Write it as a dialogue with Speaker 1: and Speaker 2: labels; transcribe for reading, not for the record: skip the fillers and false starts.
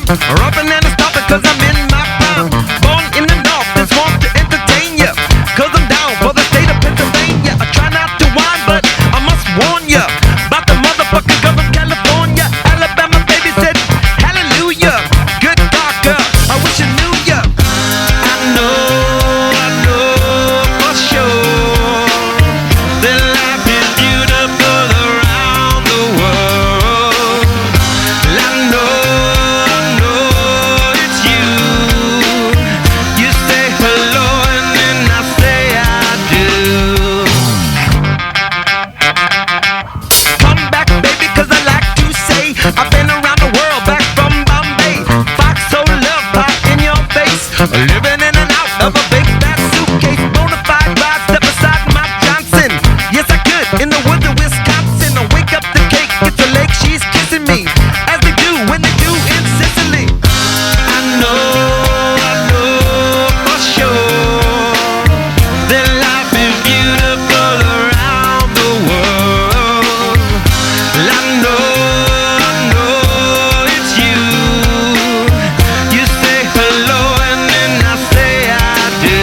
Speaker 1: Rubbing and stopping cause I'm in my prime. Born in the north, just want to entertain ya, cause I'm down for the state of Pennsylvania. I try not to whine, but I must warn ya about the motherfucking girl from California. Alabama baby said hallelujah. Good God, girl, I wish you knew ya. I know for sure that life is beautiful around the world. I know it's you. You say hello and then I say I do. Come back, baby, cause I like to say I've been around the world, back from Bombay. Fox so love pop in your face, living in and out of a big fat suitcase. Bonafide ride, step aside Mike Johnson. Yes, I could, in the woods of Wisconsin. I wake up the cake, it's a lake, she's kissing me, as they do when they do in Sicily. I know for sure that life is beautiful around the world. I know it's you. You say hello and then I say I do.